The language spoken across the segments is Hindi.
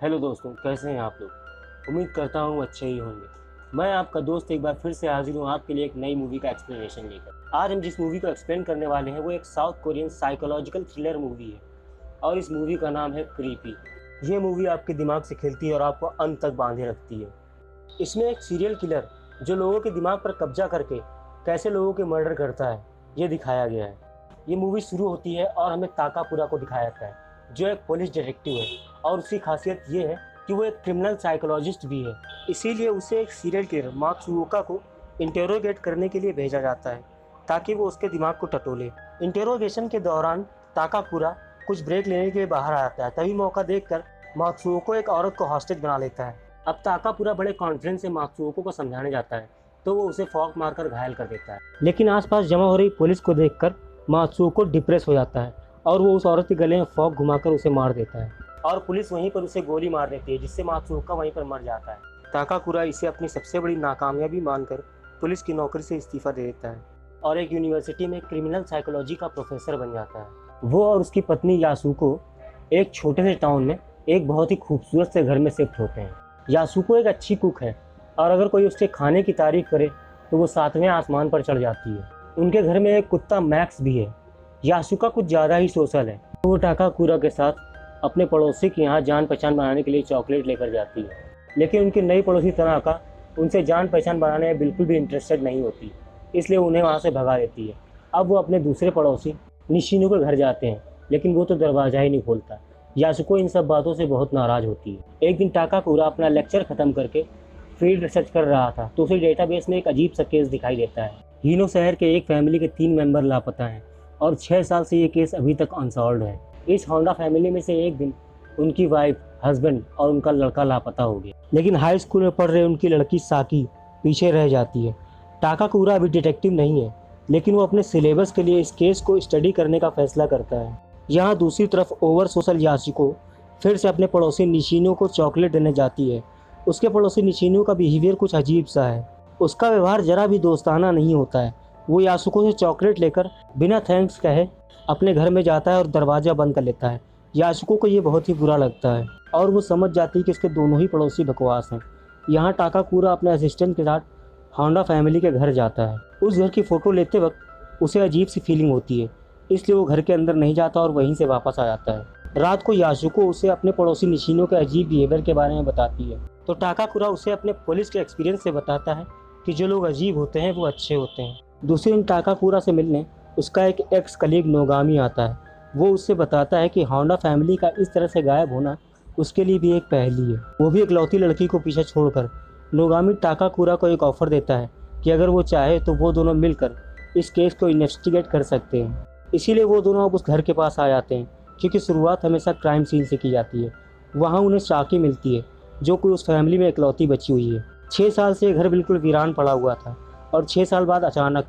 हेलो दोस्तों, कैसे हैं आप लोग। उम्मीद करता हूँ अच्छे ही होंगे। मैं आपका दोस्त एक बार फिर से हाजिर हूँ आपके लिए एक नई मूवी का एक्सप्लेनेशन लेकर। आज हम जिस मूवी को एक्सप्लेन करने वाले हैं वो एक south Korean psychological thriller movie है और इस मूवी का नाम है क्रीपी। ये मूवी आपके दिमाग से खेलती है और आपको अंत तक बांधे रखती है। इसमें एक सीरियल किलर जो लोगों के दिमाग पर कब्जा करके कैसे लोगों के मर्डर करता है ये दिखाया गया है। ये मूवी शुरू होती है और हमें ताकापुरा को दिखाया जाता है जो एक पुलिस डिटेक्टिव है और उसकी खासियत ये है कि वो एक क्रिमिनल साइकोलॉजिस्ट भी है। इसीलिए उसे एक सीरियल किलर मात्सुओका को इंटेरोगेट करने के लिए भेजा जाता है ताकि वो उसके दिमाग को टटोले। इंटेरोगेशन के दौरान ताकापुरा कुछ ब्रेक लेने के लिए बाहर आता है, तभी मौका देखकर मात्सुओको एक औरत को हॉस्टेज बना लेता है। अब ताकापुरा बड़े कॉन्फिडेंस से मात्सुओको को समझाने जाता है तो वो उसे फॉक मारकर घायल कर देता है, लेकिन आसपास जमा हो रही पुलिस को देखकर मात्सुओको डिप्रेस हो जाता है और वो उस औरत के गले में फॉक घुमाकर उसे मार देता है और पुलिस वहीं पर उसे गोली मार देती है जिससे मात्सुओका वहीं पर मर जाता है। ताकापुरा इसे अपनी सबसे बड़ी नाकामयाबी मानकर पुलिस की नौकरी से इस्तीफा दे देता है और एक यूनिवर्सिटी में क्रिमिनल साइकोलॉजी का प्रोफेसर बन जाता है। वो और उसकी पत्नी यासुको एक छोटे से टाउन में एक बहुत ही खूबसूरत से घर में शिफ्ट होते हैं। यासुको एक अच्छी कुक है और अगर कोई उसके खाने की तारीफ करे तो वो 7वें आसमान पर चढ़ जाती है। उनके घर में एक कुत्ता मैक्स भी है। यासुका कुछ ज़्यादा ही सोशल है तो वो ताकापुरा के साथ अपने पड़ोसी के यहाँ जान पहचान बनाने के लिए चॉकलेट लेकर जाती है, लेकिन उनकी नई पड़ोसी तनाका उनसे जान पहचान बनाने में बिल्कुल भी इंटरेस्टेड नहीं होती, इसलिए उन्हें वहाँ से भगा देती है। अब वो अपने दूसरे पड़ोसी निशिनो के घर जाते हैं लेकिन वो तो दरवाज़ा ही नहीं खोलता। यासुको इन सब बातों से बहुत नाराज़ होती है। एक दिन ताकापुरा अपना लेक्चर ख़त्म करके फील्ड रिसर्च कर रहा था तो उसे डेटाबेस में एक अजीब सा केस दिखाई देता है। हीनो शहर के एक फैमिली के 3 मेंबर लापता हैं और 6 साल से ये केस अभी तक अनसॉल्व्ड है। इस होंडा फैमिली में से एक दिन उनकी वाइफ, हस्बैंड और उनका लड़का लापता हो गया, लेकिन हाई स्कूल में पढ़ रहे उनकी लड़की साकी पीछे रह जाती है। ताकापुरा अभी डिटेक्टिव नहीं है लेकिन वो अपने सिलेबस के लिए इस केस को स्टडी करने का फैसला करता है। यहाँ दूसरी तरफ ओवर सोशल यासुको फिर से अपने पड़ोसी निशिनो को चॉकलेट देने जाती है। उसके पड़ोसी निशिनो का बिहेवियर कुछ अजीब सा है। उसका व्यवहार जरा भी दोस्ताना नहीं होता है। वो यासुको से चॉकलेट लेकर बिना थैंक्स कहे अपने घर में जाता है और दरवाज़ा बंद कर लेता है। यासुको को ये बहुत ही बुरा लगता है और वो समझ जाती है कि उसके दोनों ही पड़ोसी बकवास हैं। यहाँ ताकापुरा अपने असिस्टेंट के साथ होंडा फैमिली के घर जाता है। उस घर की फ़ोटो लेते वक्त उसे अजीब सी फीलिंग होती है, इसलिए वो घर के अंदर नहीं जाता और वहीं से वापस आ जाता है। रात को यासुको उसे अपने पड़ोसी निशिनो के अजीब बिहेवियर के बारे में बताती है तो ताकापुरा उसे अपने पुलिस के एक्सपीरियंस से बताता है कि जो लोग अजीब होते हैं वो अच्छे होते हैं। दूसरे दिन ताकापुरा से मिलने उसका एक एक्स कलीग नोगामी आता है। वो उससे बताता है कि होंडा फैमिली का इस तरह से गायब होना उसके लिए भी एक पहेली है। वो भी एक लौती लड़की को पीछे छोड़कर नोगामी ताकापुरा को एक ऑफ़र देता है कि अगर वो चाहे तो वो दोनों मिलकर इस केस को इन्वेस्टिगेट कर सकते हैं। इसीलिए वो दोनों अब उस घर के पास आ जाते हैं क्योंकि शुरुआत हमेशा क्राइम सीन से की जाती है। वहाँ उन्हें साकी मिलती है जो कि उस फैमिली में इकलौती बची हुई है। 6 साल से ये घर बिल्कुल वीरान पड़ा हुआ था और 6 साल बाद अचानक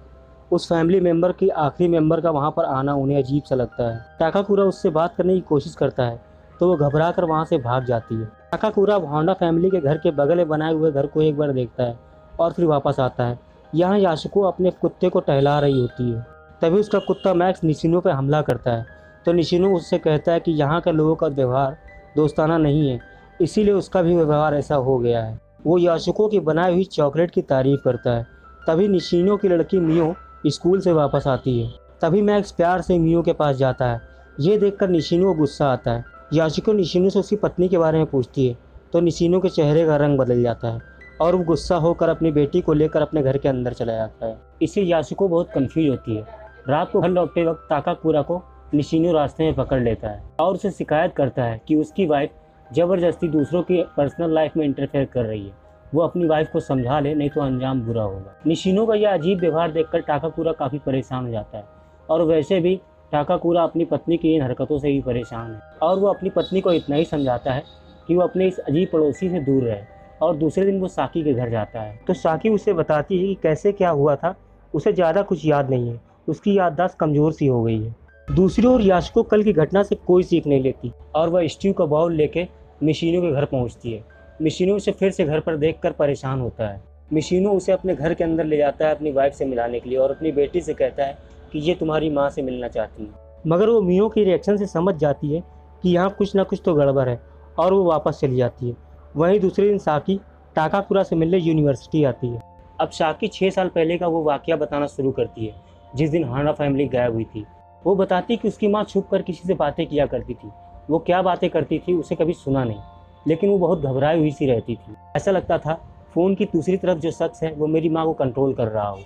उस फैमिली मेम्बर की आखिरी मेंबर का वहाँ पर आना उन्हें अजीब सा लगता है। ताकापुरा उससे बात करने की कोशिश करता है तो वो घबरा कर वहाँ से भाग जाती है। ताकापुरा होंडा फैमिली के घर के बगल में बनाए हुए घर को एक बार देखता है और फिर वापस आता है। यहाँ यासुको अपने कुत्ते को टहला रही होती है, तभी उसका कुत्ता मैक्स निशिनो पर हमला करता है तो निशिनो उससे कहता है कि यहाँ के लोगों का व्यवहार दोस्ताना नहीं है, इसीलिए उसका भी व्यवहार ऐसा हो गया है। वो यासुको की बनाई हुई चॉकलेट की तारीफ़ करता है। तभी निशिनो की लड़की मियो स्कूल से वापस आती है। तभी मैक्स प्यार से मियो के पास जाता है। ये देखकर निशिनो को गुस्सा आता है। यासुको निशिनो से उसकी पत्नी के बारे में पूछती है तो निशिनो के चेहरे का रंग बदल जाता है और वो गुस्सा होकर अपनी बेटी को लेकर अपने घर के अंदर चला जाता है। इससे यासुको बहुत कंफ्यूज होती है। रात को घर लौटते वक्त ताकापुरा को निशिनो रास्ते में पकड़ लेता है और उसे शिकायत करता है कि उसकी वाइफ ज़बरदस्ती दूसरों की पर्सनल लाइफ में इंटरफेयर कर रही है। वो अपनी वाइफ को समझा ले, नहीं तो अंजाम बुरा होगा। निशिनो का यह अजीब व्यवहार देखकर ताकापुरा काफ़ी परेशान हो जाता है और वैसे भी ताकापुरा अपनी पत्नी की इन हरकतों से ही परेशान है और वो अपनी पत्नी को इतना ही समझाता है कि वो अपने इस अजीब पड़ोसी से दूर रहे। और दूसरे दिन वो साकी के घर जाता है तो साकी उसे बताती है कि कैसे क्या हुआ था। उसे ज़्यादा कुछ याद नहीं है, उसकी याददाश्त कमज़ोर सी हो गई है। दूसरी ओर यासुको कल की घटना से कोई सीख नहीं लेती और वह स्ट्यू का बाउल लेके निशिनो के घर पहुंचती है। निशिनो उसे फिर से घर पर देखकर परेशान होता है। निशिनो उसे अपने घर के अंदर ले जाता है अपनी वाइफ से मिलाने के लिए और अपनी बेटी से कहता है कि ये तुम्हारी माँ से मिलना चाहती है। मगर वो मियो की रिएक्शन से समझ जाती है कि यहाँ कुछ ना कुछ तो गड़बड़ है और वो वापस चली जाती है। वहीं दूसरे दिन साकी टाकाकुरा से मिलने यूनिवर्सिटी आती है। अब साकी 6 साल पहले का वो वाकया बताना शुरू करती है जिस दिन हाना फैमिली गायब हुई थी। वो बताती कि उसकी माँ छुप कर किसी से बातें किया करती थी। वो क्या बातें करती थी उसे कभी सुना नहीं, लेकिन वो बहुत घबराई हुई सी रहती थी। ऐसा लगता था फ़ोन की दूसरी तरफ जो शख्स है वो मेरी माँ को कंट्रोल कर रहा हो,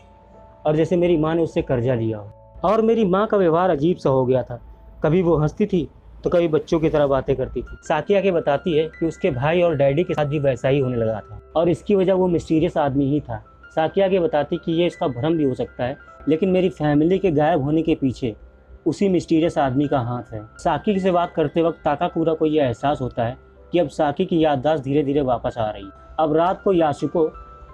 और जैसे मेरी माँ ने उससे कर्जा लिया हो। और मेरी माँ का व्यवहार अजीब सा हो गया था। कभी वो हंसती थी तो कभी बच्चों की तरह बातें करती थी। साकी आके बताती है कि उसके भाई और डैडी के साथ भी वैसा ही होने लगा था, और इसकी वजह वो मिस्टीरियस आदमी ही था। साकी आगे बताती कि ये इसका भ्रम भी हो सकता है, लेकिन मेरी फैमिली के गायब होने के पीछे उसी मिस्टीरियस आदमी का हाथ है। साकी से बात करते वक्त टाकाकुरा को यह एहसास होता है कि अब साकी की याददाश्त धीरे धीरे वापस आ रही है। अब रात को यासुको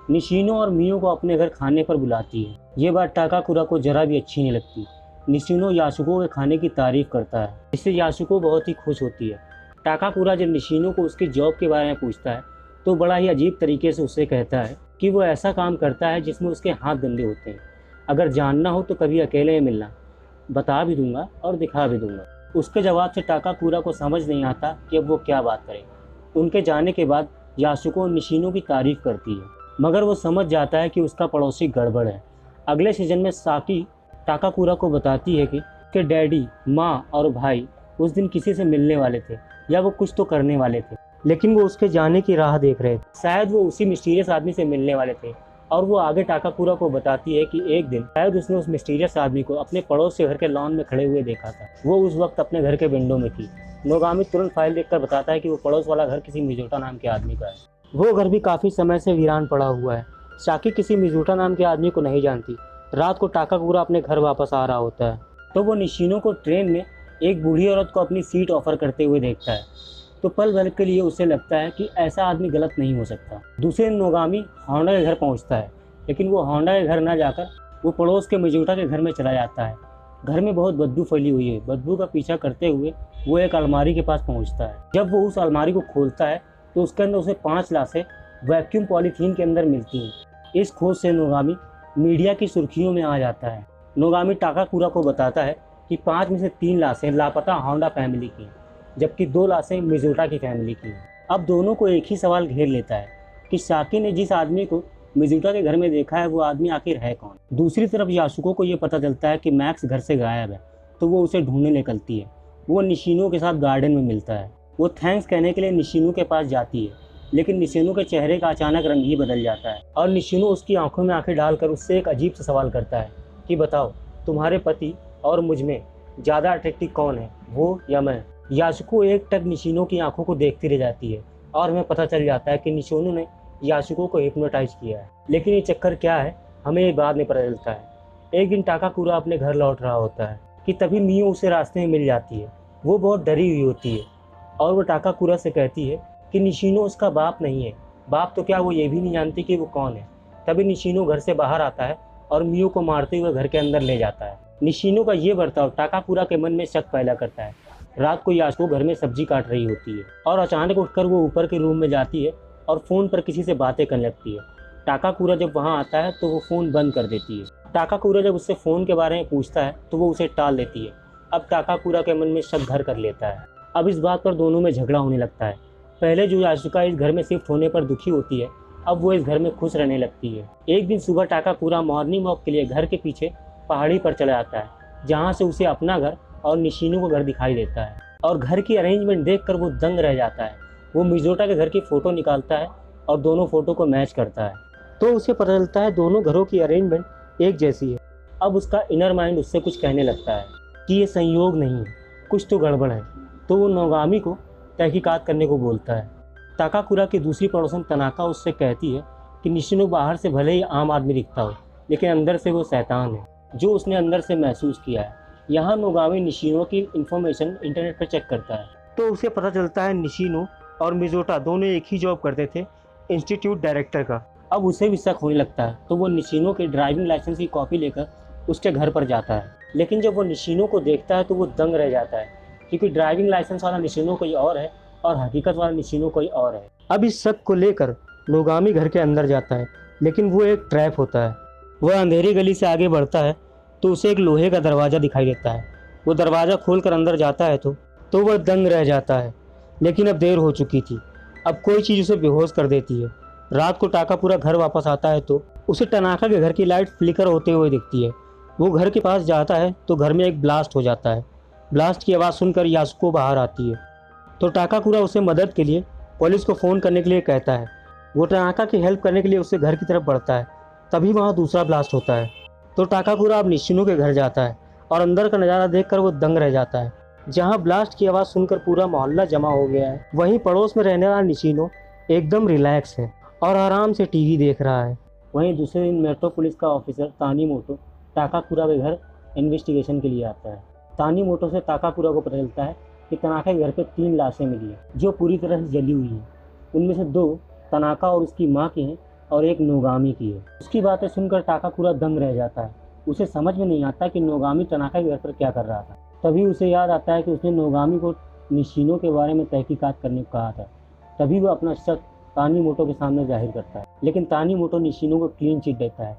निशिनो और मियो को अपने घर खाने पर बुलाती है। ये बात टाकाकुरा को जरा भी अच्छी नहीं लगती। निशिनो यासुको के खाने की तारीफ करता है, इससे यासुको बहुत ही खुश होती है। टाकाकुरा जब निशिनो को उसकी जॉब के बारे में पूछता है तो बड़ा ही अजीब तरीके से उससे कहता है कि वो ऐसा काम करता है जिसमें उसके हाथ गंदे होते हैं। अगर जानना हो तो कभी अकेले में मिलना, बता भी दूंगा और दिखा भी दूंगा। उसके जवाब से टाकाकुरा को समझ नहीं आता कि अब वो क्या बात करे। उनके जाने के बाद यासुको निशिनो की तारीफ करती है, मगर वो समझ जाता है कि उसका पड़ोसी गड़बड़ है। अगले सीजन में साकी टाकाकुरा को बताती है कि डैडी, माँ और भाई उस दिन किसी से मिलने वाले थे, या वो कुछ तो करने वाले थे, लेकिन वो उसके जाने की राह देख रहे थे। शायद वो उसी मिस्टीरियस आदमी से मिलने वाले थे। और वो आगे टाकाकुरा को बताती है कि एक दिन शायद उसने उस मिस्टीरियस आदमी को अपने पड़ोस के घर के लॉन में खड़े हुए देखा था। वो उस वक्त अपने घर के विंडो में थी। नोगामी तुरंत फाइल देखकर बताता है कि वो पड़ोस वाला घर किसी मिजोटा नाम के आदमी का है। वो घर भी काफ़ी समय से वीरान पड़ा हुआ है। साकी किसी मिजोटा नाम के आदमी को नहीं जानती। रात को टाकाकुरा अपने घर वापस आ रहा होता है तो वो निशिनो को ट्रेन में एक बूढ़ी औरत को अपनी सीट ऑफर करते हुए देखता है। तो पल भर के लिए उसे लगता है कि ऐसा आदमी गलत नहीं हो सकता। दूसरे दिन नोगामी होंडा के घर पहुंचता है, लेकिन वो होंडा के घर न जाकर वो पड़ोस के मिजोटा के घर में चला जाता है। घर में बहुत बदबू फैली हुई है। बदबू का पीछा करते हुए वो एक अलमारी के पास पहुंचता है। जब वो उस अलमारी को खोलता है तो उसके अंदर उसे 5 लाशें वैक्यूम पॉलीथीन के अंदर मिलती हैं। इस खोज से नोगामी मीडिया की सुर्खियों में आ जाता है। नोगामी टाकाकुरा को बताता है कि 5 में से 3 लाशें लापता होंडा फैमिली की हैं, जबकि 2 लाशें मिजोटा की फैमिली की हैं। अब दोनों को एक ही सवाल घेर लेता है कि साकी ने जिस आदमी को मिजोटा के घर में देखा है वो आदमी आखिर है कौन। दूसरी तरफ यासुको को ये पता चलता है कि मैक्स घर से गायब है, तो वो उसे ढूंढने निकलती है। वो निशिनो के साथ गार्डन में मिलता है। वो थैंक्स कहने के लिए निशिनो के पास जाती है, लेकिन निशिनो के चेहरे का अचानक रंग ही बदल जाता है और निशिनो उसकी आंखों में आंखें डालकर उससे एक अजीब सा सवाल करता है कि बताओ, तुम्हारे पति और मुझ में ज़्यादा अट्रैक्टिव कौन है, वो या मैं। यासुको एक टक निशिनो की आंखों को देखती रह जाती है और हमें पता चल जाता है कि निशिनो ने यासुको को हिप्नोटाइज किया है। लेकिन ये चक्कर क्या है हमें ये बाद में पता चलता है। एक दिन टाकाकुरा अपने घर लौट रहा होता है कि तभी मियो उसे रास्ते में मिल जाती है। वो बहुत डरी हुई होती है और वो टाकाकुरा से कहती है कि निशिनो उसका बाप नहीं है। बाप तो क्या, वो ये भी नहीं जानती कि वो कौन है। तभी निशिनो घर से बाहर आता है और मियो को मारते हुए घर के अंदर ले जाता है। निशिनो का ये बर्ताव टाकाकुरा के मन में शक पैदा करता है। रात को यासुको घर में सब्जी काट रही होती है और अचानक उठकर वो ऊपर के रूम में जाती है और फ़ोन पर किसी से बातें करने लगती है। टाकाकुरा जब वहाँ आता है तो वो फ़ोन बंद कर देती है। टाकाकुरा जब उससे फ़ोन के बारे में पूछता है तो वो उसे टाल देती है। अब टाकाकुरा के मन में शक घर कर लेता है। अब इस बात पर दोनों में झगड़ा होने लगता है। पहले जो यासुका इस घर में शिफ्ट होने पर दुखी होती है, अब वो इस घर में खुश रहने लगती है। एक दिन सुबह टाकाकुरा मॉर्निंग वॉक के लिए घर के पीछे पहाड़ी पर चला जाता है, जहाँ से उसे अपना घर और निशिनो का घर दिखाई देता है। और घर की अरेंजमेंट देखकर वो दंग रह जाता है। वो मिजोटा के घर की फ़ोटो निकालता है और दोनों फ़ोटो को मैच करता है तो उसे पता चलता है दोनों घरों की अरेंजमेंट एक जैसी है। अब उसका इनर माइंड उससे कुछ कहने लगता है कि ये संयोग नहीं है, कुछ तो गड़बड़ है। तो वो नोगामी को तहकीकात करने को बोलता है। टाकाकुरा की दूसरी पड़ोसन तनाका उससे कहती है कि निशिनो बाहर से भले ही आम आदमी दिखता हो, लेकिन अंदर से वो शैतान है, जो उसने अंदर से महसूस किया है। यहाँ नोगामी निशिनो की इन्फॉर्मेशन इंटरनेट पर चेक करता है तो उसे पता चलता है निशिनो और मिजोटा दोनों एक ही जॉब करते थे, इंस्टीट्यूट डायरेक्टर का। अब उसे भी शक होने लगता है तो वो निशिनो के ड्राइविंग लाइसेंस की कॉपी लेकर उसके घर पर जाता है। लेकिन जब वो निशिनो को देखता है तो वो दंग रह जाता है, क्योंकि ड्राइविंग लाइसेंस वाला निशिनो कोई और है और हकीकत वाला निशिनो कोई और है। अब इस शक को लेकर नोगामी घर के अंदर जाता है, लेकिन वो एक ट्रैप होता है। वह अंधेरी गली से आगे बढ़ता है तो उसे एक लोहे का दरवाज़ा दिखाई देता है। वो दरवाज़ा खोलकर अंदर जाता है तो वह दंग रह जाता है। लेकिन अब देर हो चुकी थी। अब कोई चीज़ उसे बेहोश कर देती है। रात को टाकापुरा घर वापस आता है तो उसे टनाका के घर की लाइट फ्लिकर होते हुए दिखती है। वो घर के पास जाता है तो घर में एक ब्लास्ट हो जाता है। ब्लास्ट की आवाज़ सुनकर यासुको बाहर आती है तो टाकाकुरा उसे मदद के लिए पुलिस को फ़ोन करने के लिए कहता है। वो टनाका की हेल्प करने के लिए उससे घर की तरफ बढ़ता है। तभी वहाँ दूसरा ब्लास्ट होता है तो टाकाकुरा अब निशिनो के घर जाता है और अंदर का नज़ारा देखकर वो दंग रह जाता है। जहाँ ब्लास्ट की आवाज़ सुनकर पूरा मोहल्ला जमा हो गया है, वहीं पड़ोस में रहने वाला निशिनो एकदम रिलैक्स है और आराम से टीवी देख रहा है। वहीं दूसरे दिन मेट्रो पुलिस का ऑफिसर तानीमोटो टाकाकुरा के घर इन्वेस्टिगेशन के लिए आता है। तानीमोटो से टाकाकुरा को पता चलता है कि तनाका के घर पे 3 लाशें मिली हैं जो पूरी तरह से जली हुई हैं। उनमें से 2 तनाका और उसकी माँ की हैं और एक नोगामी की है। उसकी बातें सुनकर टाकाकुरा दंग रह जाता है। उसे समझ में नहीं आता कि नोगामी तनाका के घर पर क्या कर रहा था। तभी उसे याद आता है कि उसने नोगामी को निशिनो के बारे में तहकीकात करने को कहा था। तभी वो अपना शक तानीमोटो के सामने जाहिर करता है, लेकिन तानीमोटो निशिनो को क्लीन चिट देता है।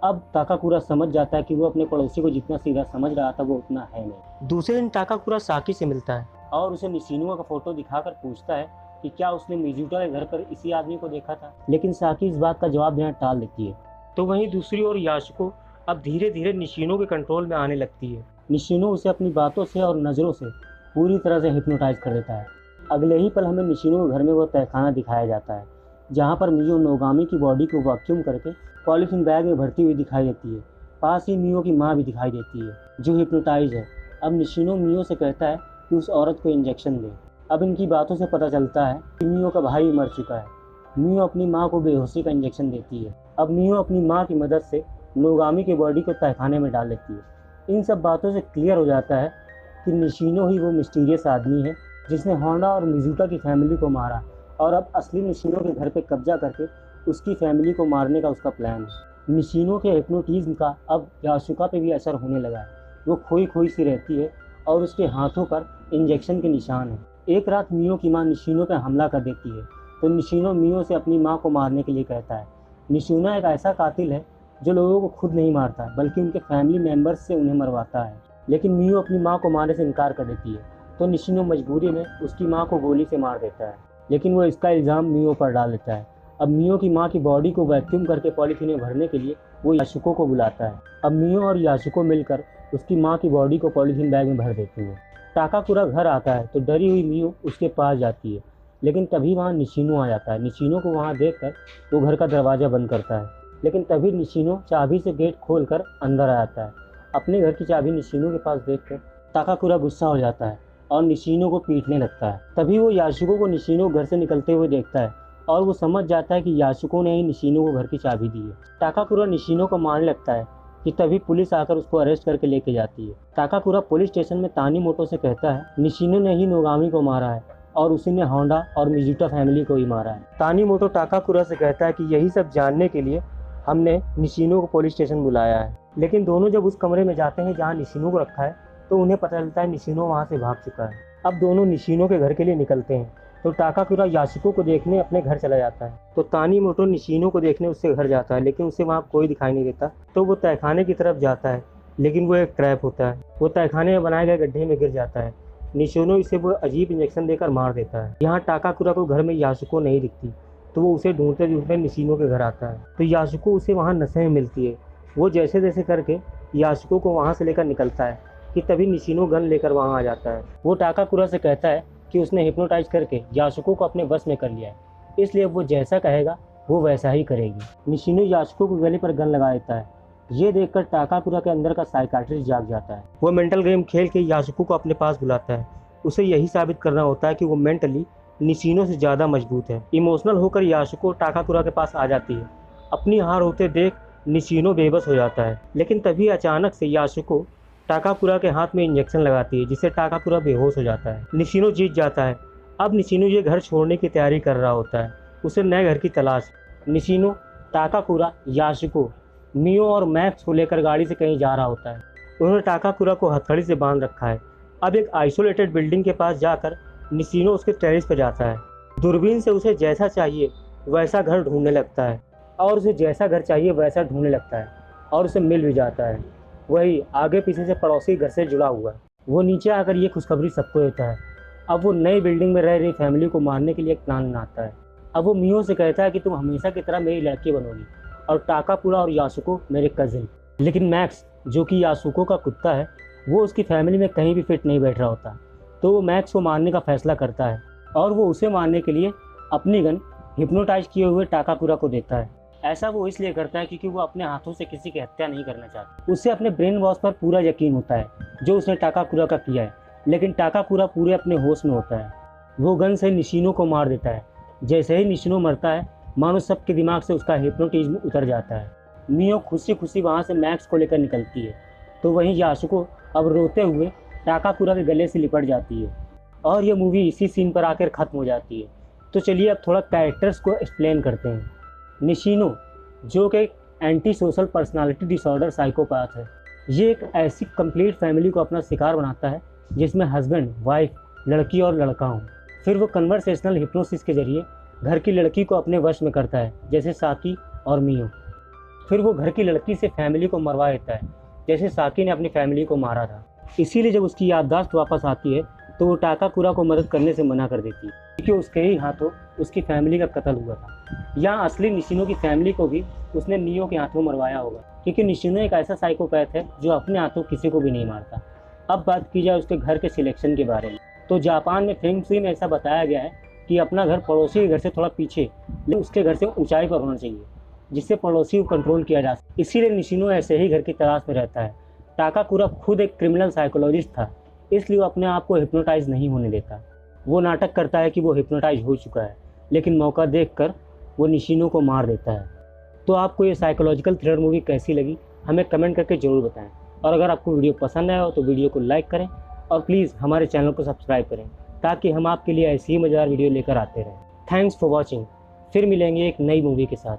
अब टाकाकुरा समझ जाता है कि वो अपने पड़ोसी को जितना सीधा समझ रहा था वो उतना है नहीं। दूसरे दिन टाकाकुरा साकी से मिलता है और उसे निशिनो का फोटो दिखाकर पूछता है कि क्या उसने मिजुटा के घर पर इसी आदमी को देखा था, लेकिन साकी इस बात का जवाब देना टाल देती है। तो वहीं दूसरी ओर यासुको अब धीरे धीरे निशिनो के कंट्रोल में आने लगती है। निशिनो उसे अपनी बातों से और नज़रों से पूरी तरह से हिप्नोटाइज कर देता है। अगले ही पल हमें निशिनो के घर में वो तहखाना दिखाया जाता है जहाँ पर मियो नोगामी की बॉडी को वैक्यूम करके पॉलीथीन बैग में भरती हुई दिखाई देती है। पास ही मियो की माँ भी दिखाई देती है जो हिप्नोटाइज है। अब निशिनो मियो से कहता है कि उस औरत को इंजेक्शन दे। अब इनकी बातों से पता चलता है कि मियो का भाई मर चुका है। मियो अपनी माँ को बेहोशी का इंजेक्शन देती है। अब मियो अपनी माँ की मदद से नोगामी की बॉडी को तहखाने में डाल देती है। इन सब बातों से क्लियर हो जाता है कि निशिनो ही वो मिस्टीरियस आदमी है जिसने होंडा और मिजुटा की फैमिली को मारा और अब असली निशिनो के घर पे कब्जा करके उसकी फैमिली को मारने का उसका प्लान है। निशिनो के हिप्नोटिज्म का अब यासुका पे भी असर होने लगा है। वो खोई खोई सी रहती है और उसके हाथों पर इंजेक्शन के निशान हैं। एक रात मियो की माँ निशिनो पर हमला कर देती है तो निशिनो मियो से अपनी माँ को मारने के लिए कहता है। निशिनो एक ऐसा कातिल है जो लोगों को खुद नहीं मारता बल्कि उनके फैमिली मेम्बर्स से उन्हें मरवाता है, लेकिन मियो अपनी माँ को मारने से इनकार कर देती है तो निशिनो मजबूरी में उसकी माँ को गोली से मार देता है, लेकिन वो इसका इल्ज़ाम मियो पर डाल देता है। अब मियो की माँ की बॉडी को वैक्यूम करके पॉलीथीन में भरने के लिए वो यासुको को बुलाता है। अब मियो और यासुको मिलकर उसकी माँ की बॉडी को पॉलीथीन बैग में भर देती है। टाकाकुरा घर आता है तो डरी हुई मियो उसके पास जाती है, लेकिन तभी वहाँ निशिनो आ जाता है। निशिनो को वहाँ देखकर वो घर का दरवाज़ा बंद करता है, लेकिन तभी निशिनो चाबी से गेट खोलकर अंदर आ जाता है। अपने घर की चाबी निशिनो के पास देखकर टाकाकुरा गुस्सा हो जाता है और निशिनो को पीटने लगता है। तभी वो यासुको को निशिनो घर से निकलते हुए देखता है और वो समझ जाता है कि यासुको ने ही निशिनो को घर की चाबी दी है। टाकाकुरा निशिनो को मारने लगता है कि तभी पुलिस आकर उसको अरेस्ट करके लेके जाती है। टाकाकुरा पुलिस स्टेशन में तानीमोटो से कहता है निशिनो ने ही नोगामी को मारा है और उसी ने होंडा और मिजुटा फैमिली को ही मारा है। तानीमोटो टाकाकुरा से कहता है कि यही सब जानने के लिए हमने निशिनो को पुलिस स्टेशन बुलाया है, लेकिन दोनों जब उस कमरे में जाते हैं जहाँ निशिनो को रखा है तो उन्हें पता चलता है निशिनो वहाँ से भाग चुका है। अब दोनों निशिनो के घर के लिए निकलते हैं तो टाकाकुरा यासुको को देखने अपने घर चला जाता है तो तानीमोटो निशिनो को देखने उससे घर जाता है, लेकिन उसे वहाँ कोई दिखाई नहीं देता। तो वो तहखाने की तरफ जाता है, लेकिन वो एक ट्रैप होता है। वो तहखाने में बनाए गए गड्ढे में गिर जाता है। निशिनो इसे वो अजीब इंजेक्शन देकर मार देता है। यहाँ टाकाकुरा को घर में यासुको नहीं दिखती तो वो उसे ढूंढते ढूंढते निशिनो के घर आता है तो यासुको उसे वहाँ नशे में मिलती है। वो जैसे जैसे करके यासुको को वहाँ से लेकर निकलता है कि तभी निशिनो गन लेकर वहाँ आ जाता है। वो टाकाकुरा से कहता है कि उसने हिप्नोटाइज करके यासुको को अपने बस में कर लिया है, इसलिए वो जैसा कहेगा वो वैसा ही करेगी। निशिनो यासुको को गले पर गन लगा देता है। ये देखकर टाकाकुरा के अंदर का साइकाट्रिस्ट जाग जाता है। वो मेंटल गेम खेल के यासुको को अपने पास बुलाता है। उसे यही साबित करना होता है कि वो मेंटली निशिनो से ज़्यादा मजबूत है। इमोशनल होकर यासुको टाकाकुरा के पास आ जाती है। अपनी हार होते देख निशिनो बेबस हो जाता है, लेकिन तभी अचानक से यासुको टाकाकुरा के हाथ में इंजेक्शन लगाती है जिससे टाकाकुरा बेहोश हो जाता है। निशिनो जीत जाता है। अब निशिनो ये घर छोड़ने की तैयारी कर रहा होता है। उसे नए घर की तलाश। निशिनो, टाकाकुरा, यासुको, मियो और मैक्स को लेकर गाड़ी से कहीं जा रहा होता है। उन्होंने टाकाकुरा को हथकड़ी से बांध रखा है। अब एक आइसोलेटेड बिल्डिंग के पास जाकर निशिनो उसके टेरेस पर जाता है। दूरबीन से उसे जैसा चाहिए वैसा घर ढूंढने लगता है और उसे जैसा घर चाहिए वैसा ढूंढने लगता है और उसे मिल भी जाता है। वही आगे पीछे से पड़ोसी घर से जुड़ा हुआ है। वो नीचे आकर ये खुशखबरी सबको देता है अब वो नई बिल्डिंग में रह रही फैमिली को मारने के लिए एक प्लान बनाता है। अब वो मियो से कहता है कि तुम हमेशा की तरह मेरी लड़की बनोगी और टाकापुरा और यासुको मेरे कजिन। लेकिन मैक्स, जो कि यासुको का कुत्ता है, वो उसकी फैमिली में कहीं भी फिट नहीं बैठ रहा होता। तो वो मैक्स को मारने का फैसला करता है और वो उसे मारने के लिए अपनी गन हिप्नोटाइज किए हुए टाकापुरा को देता है। ऐसा वो इसलिए करता है क्योंकि वो अपने हाथों से किसी की हत्या नहीं करना चाहता। उसे अपने ब्रेन वॉश पर पूरा यकीन होता है जो उसने टाकापुरा का किया है। लेकिन टाकापुरा पूरे अपने होश में होता है। वो गन से निशिनो को मार देता है। जैसे ही निशिनो मरता है, मानो सबके दिमाग से उसका हिप्नोटिज्म उतर जाता है। मियो खुशी खुशी वहाँ से मैक्स को लेकर निकलती है, तो वहीं यासुको अब रोते हुए टाकापुरा के गले से लिपट जाती है और ये मूवी इसी सीन पर आकर ख़त्म हो जाती है। तो चलिए अब थोड़ा कैरेक्टर्स को एक्सप्लेन करते हैं। निशिनो, जो कि anti social personality disorder psychopath है, ये एक ऐसी कंप्लीट फैमिली को अपना शिकार बनाता है जिसमें हस्बैंड, वाइफ, लड़की और लड़का हों। फिर वो कन्वर्सेशनल हिप्नोसिस के जरिए घर की लड़की को अपने वश में करता है, जैसे साकी और मियो। फिर वो घर की लड़की से फैमिली को मरवा देता है, जैसे साकी ने अपनी फैमिली को मारा था। इसीलिए जब उसकी याददाश्त वापस आती है तो वो टाकापुरा को मदद करने से मना कर देती है, क्योंकि उसके ही हाथों उसकी फैमिली का कत्ल हुआ था। यहाँ असली निशिनो की फैमिली को भी उसने मियो के हाथों मरवाया होगा, क्योंकि निशिनो एक ऐसा साइकोपैथ है जो अपने हाथों किसी को भी नहीं मारता। अब बात की जाए उसके घर के सिलेक्शन के बारे में, तो जापान में फिल्म में ऐसा बताया गया है कि अपना घर पड़ोसी के घर से थोड़ा पीछे, लेकिन उसके घर से ऊंचाई पर होना चाहिए, जिससे पड़ोसी को कंट्रोल किया जा सके। इसीलिए निशिनो ऐसे ही घर की तलाश में रहता है। टाकापुरा खुद एक क्रिमिनल साइकोलॉजिस्ट था, इसलिए वो अपने आप को हिप्नोटाइज नहीं होने देता। वो नाटक करता है कि वो हिप्नोटाइज हो चुका है, लेकिन मौका देखकर वो निशिनो को मार देता है। तो आपको ये साइकोलॉजिकल थ्रिलर मूवी कैसी लगी, हमें कमेंट करके ज़रूर बताएं। और अगर आपको वीडियो पसंद आया हो तो वीडियो को लाइक करें और प्लीज़ हमारे चैनल को सब्सक्राइब करें, ताकि हम आपके लिए ऐसी ही मज़ेदार वीडियो लेकर आते रहें। Thanks for watching. फिर मिलेंगे एक नई मूवी के साथ।